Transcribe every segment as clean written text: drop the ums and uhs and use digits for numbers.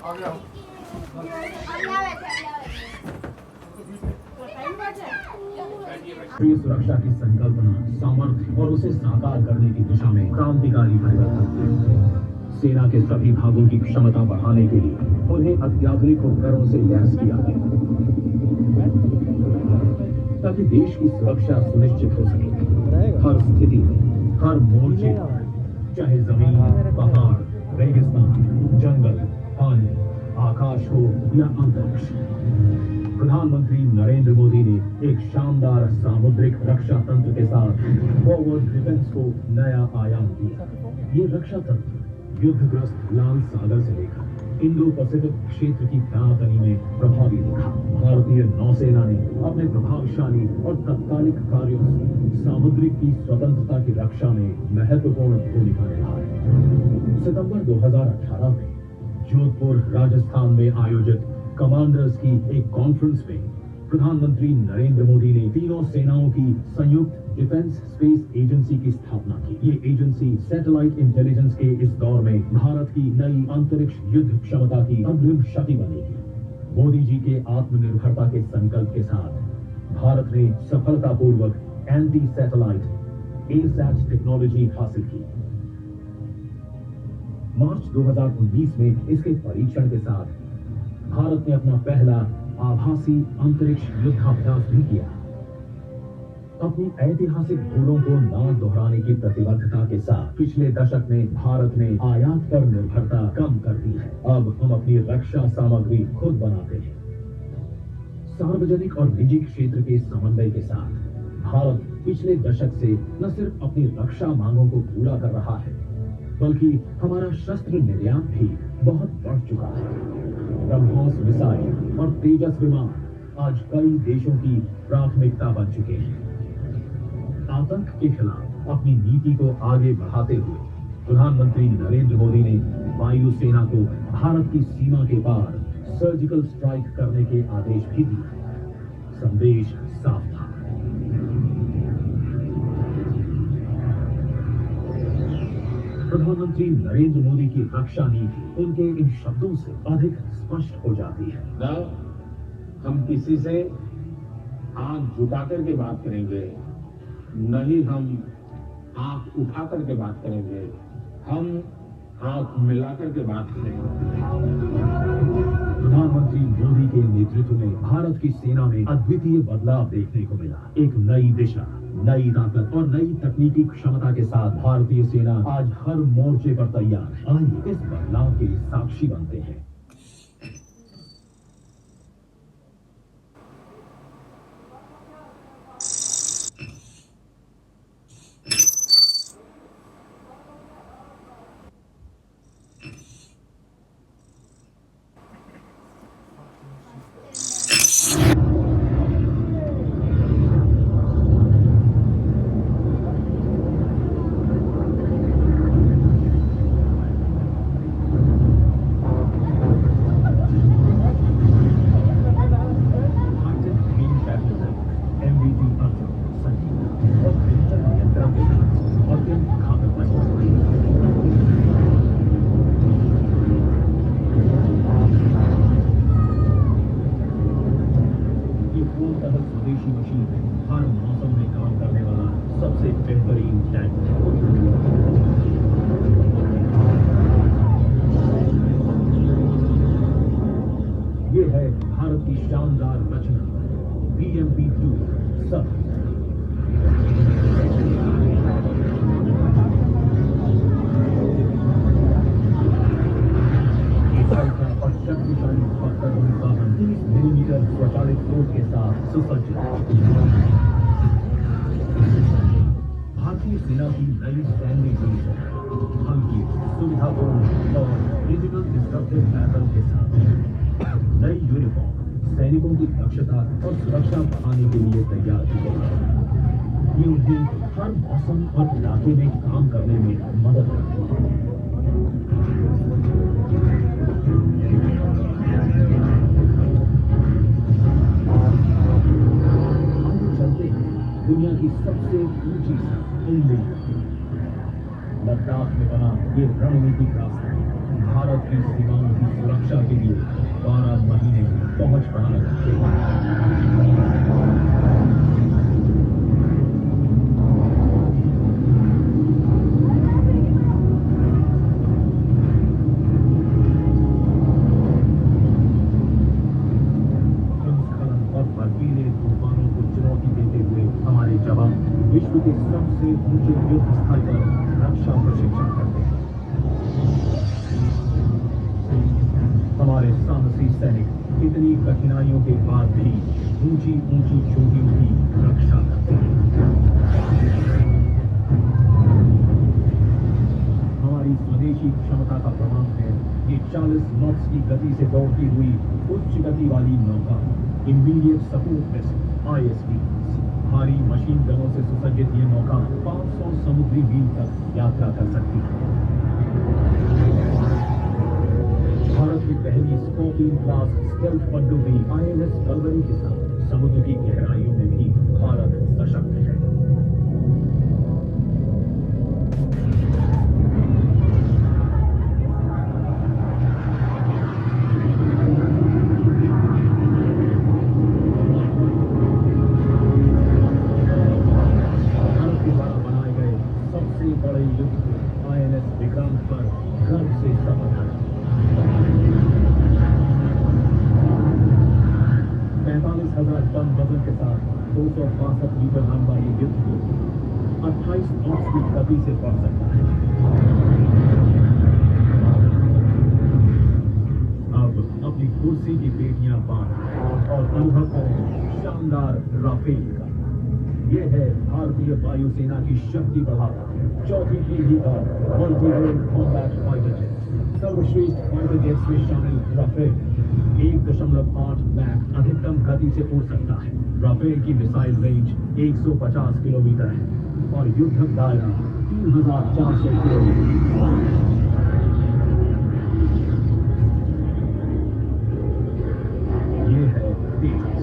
राष्ट्रीय सुरक्षा की संकल्पना, सामर्थ्य और उसे साकार करने की दिशा में क्रांतिकारी परिवर्तन। सेना के सभी भागों की क्षमता बढ़ाने के लिए उन्हें अत्याधुनिक उपकरणों से लैस किया गया ताकि देश की सुरक्षा सुनिश्चित हो सके। हर स्थिति में, हर मोर्चे पर, चाहे जमीन, पहाड़, रेगिस्तान, जंगल, पानी, आकाश हो या अंतरिक्ष, प्रधानमंत्री नरेंद्र मोदी ने एक शानदार सामुद्रिक रक्षा तंत्र के साथ फॉरवर्ड डिफेंस को नया आयाम दिया। ये रक्षा तंत्र युद्धग्रस्त लाल सागर से लेकर इंडो पैसिफिक क्षेत्र की तनातनी में प्रभावी दिखा। भारतीय नौसेना ने अपने प्रभावशाली और तत्कालिक कार्यों से सामुद्रिक की स्वतंत्रता की रक्षा में महत्वपूर्ण भूमिका निभाई। सितंबर 2018 में जोधपुर, राजस्थान में आयोजित कमांडर्स की एक कॉन्फ्रेंस में प्रधानमंत्री नरेंद्र मोदी ने तीनों सेनाओं की संयुक्त डिफेंस स्पेस एजेंसी की स्थापना की। ये एजेंसी सैटेलाइट इंटेलिजेंस के इस दौर में भारत की नई अंतरिक्ष युद्ध क्षमता की अग्रिम शक्ति बनेगी। मोदी जी के आत्मनिर्भरता के संकल्प के साथ भारत ने सफलतापूर्वक एंटी सैटेलाइट एसैट टेक्नोलॉजी हासिल की। मार्च 2019 में इसके परीक्षण के साथ भारत ने अपना पहला आभासी अंतरिक्ष युद्धाभ्यास भी किया। अपनी ऐतिहासिक भूलों को न दोहराने की प्रतिबद्धता के साथ पिछले दशक में भारत ने आयात पर निर्भरता कम कर दी है। अब हम अपनी रक्षा सामग्री खुद बनाते हैं। सार्वजनिक और निजी क्षेत्र के समन्वय के साथ भारत पिछले दशक से न सिर्फ अपनी रक्षा मांगों को पूरा कर रहा है, बल्कि हमारा शस्त्र निर्यात भी बहुत बढ़ चुका है। ब्रह्मोस मिसाइल और तेजस विमान आज कई देशों की प्राथमिकता बन चुके हैं। आतंक के खिलाफ अपनी नीति को आगे बढ़ाते हुए प्रधानमंत्री नरेंद्र मोदी ने वायुसेना को भारत की सीमा के पार सर्जिकल स्ट्राइक करने के आदेश भी दिए। संदेश साफ था। प्रधानमंत्री नरेंद्र मोदी की रक्षा नीति उनके इन शब्दों से अधिक स्पष्ट हो जाती है। न हम किसी से आंख झुका करके बात करेंगे, न ही हम आंख उठा करके बात करेंगे, हम आंख मिला करके बात करेंगे। प्रधानमंत्री मोदी के नेतृत्व में भारत की सेना में अद्वितीय बदलाव देखने को मिला। एक नई दिशा, नई ताकत और नई तकनीकी क्षमता के साथ भारतीय सेना आज हर मोर्चे पर तैयार है। आइए इस बदलाव के साक्षी बनते हैं। स्वदेशी मशीन हर मौसम में काम करने वाला सबसे बेहतरीन टैंक। ये है भारत की शानदार रचना BMP-2 सब। और शक्तिशाली 30 मिलीमीटर स्वचालित कोड के साथ सुसज्जित। भारतीय सेना की नई सैन्य यूनिफॉर्म हल्की, सुविधापूर्ण और डिजिटल डिस्ट्रक्टिव पैटर्न के साथ नई यूनिफॉर्म सैनिकों की दक्षता और सुरक्षा बढ़ाने के लिए तैयार की गई है। ये उन्हें हर मौसम और इलाके में काम करने में मदद करती है। दुनिया की सबसे ऊंची सड़क लद्दाख में बना ये रणनीतिक रास्ता भारत की सीमाओं की सुरक्षा के लिए 12 महीने पहुंच बढ़ाए रखे हैं। हिमस्खलन और बर्फीले तूफानों को चुनौती देते हुए हमारे जवान विश्व के सबसे ऊंचे युद्ध स्थल पर रक्षा प्रशिक्षण करते हैं। हमारे साहसी सैनिक इतनी कठिनाइयों के बाद भी ऊंची ऊंची चोटियों की रक्षा करते हैं। हमारी स्वदेशी क्षमता का प्रमाण है कि 40 नॉट्स की गति से दौड़ती हुई उच्च गति वाली नौका इमीडिएट सपोर्ट वेसल ISV भारी मशीन गनों से सुसज्जित ये नौका 500 समुद्री मील तक यात्रा कर सकती है। भारत की पहली स्कॉर्पियन क्लास स्टेल्थ पनडुब्बी INS कलवरी के साथ समुद्र की गहराइयों में भी भारत सशक्त है। बड़े युद्ध INS विक्रांत पर गर्व से समर्थन 45,000 टन वजन के साथ 262 मीटर लंबा ये युद्ध 28 नॉट्स की गति से बढ़ सकता है। अब अपनी कुर्सी की पेटियां बांध और अनुभव करें शानदार राफेल का। ये है भारतीय वायुसेना की शक्ति बढ़ावा चौथी पीढ़ी का मल्टी-रोल कॉम्बैट फाइटर जेट। सर्वश्रेष्ठ फाइटर जेट्स में शामिल राफेल 1.8 मैक अधिकतम गति से उड़ सकता है। राफेल की मिसाइल रेंज 150 किलोमीटर है और युद्धक दायरा 3,400 किलोमीटर। ये है तेजस,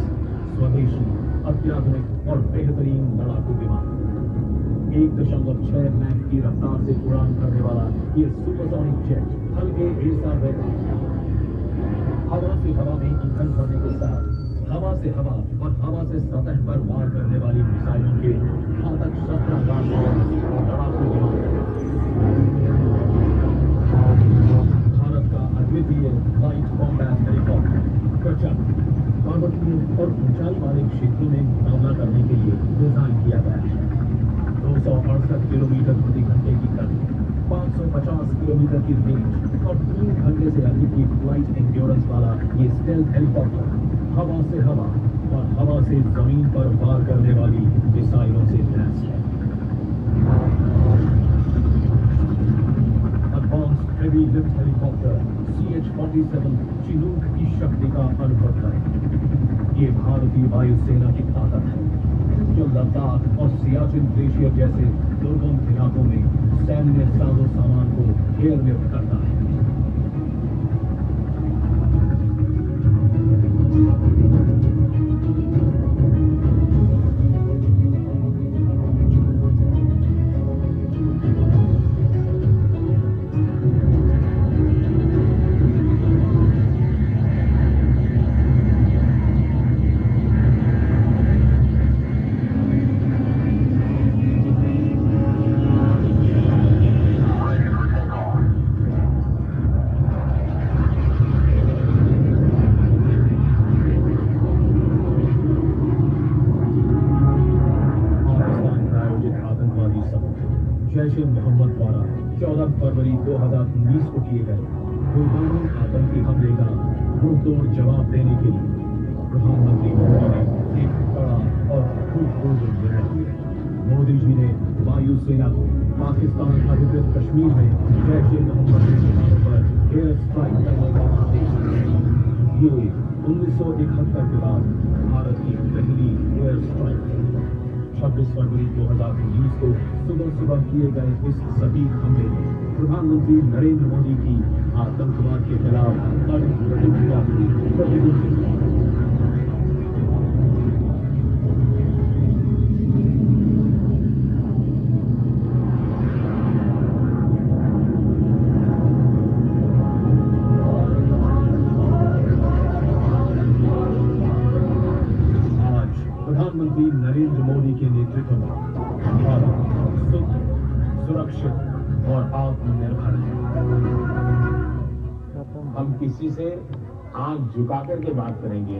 स्वदेशी, अत्याधुनिक और बेहतरीन लड़ाकू विमान। 1.6 मैक की रफ्तार से उड़ान करने वाला ये सुपरसोनिक जेट हल्के A-7 हवा से हवा में ईंधन भरने के साथ हवा से हवा और हवा से सतह पर वार करने वाली मिसाइलों के घातक शस्त्रागार लड़ाकू विमान। भारत का अद्वितीय लाइट कॉम्बैट हेलीकॉप्टर प्रचंड पर्वतीय और ऊंचाई वाले क्षेत्रों में मुकाबला करने के लिए डिजाइन किया गया है। 268 किलोमीटर प्रति घंटे की गति, 550 किलोमीटर की रेंज और 3 घंटे से अधिक की फ्लाइट एंड्योरेंस वाला ये स्टेल्थ हेलीकॉप्टर हवा से हवा और हवा से जमीन पर वार करने वाली मिसाइलों से लैस है। Advanced heavy lift helicopter CH-47 Chinook की शक्ति का अनुभव करें। ये भारतीय वायुसेना की ताकत है जो लद्दाख और सियाचिन ग्लेशियर जैसे दुर्गम इलाकों में सैन्य साजो सामान को एयरलिफ्ट करता है। जैश-ए-मोहम्मद द्वारा 14 फरवरी 2019 को किए गए पुलवामा आतंकी हमले का मुंहतोड़ जवाब देने के लिए प्रधानमंत्री मोदी ने एक बड़ा और अभूतपूर्व निर्णय लिया। मोदी जी ने वायुसेना को पाकिस्तान अधिकृत कश्मीर में जैश-ए-मोहम्मद के ठिकानों पर एयर स्ट्राइक करने का आदेश दिया। ये 1971 के बाद भारत की पहली एयर स्ट्राइक 26 फरवरी 2019 को सुबह किए गए इस सटीक हमले में प्रधानमंत्री नरेंद्र मोदी की आतंकवाद के खिलाफ कड़ी प्रतिक्रिया की। नरेंद्र मोदी के नेतृत्व में भारत सुख, सुरक्षित और आत्मनिर्भर है। हम किसी से आंख झुका करके बात करेंगे,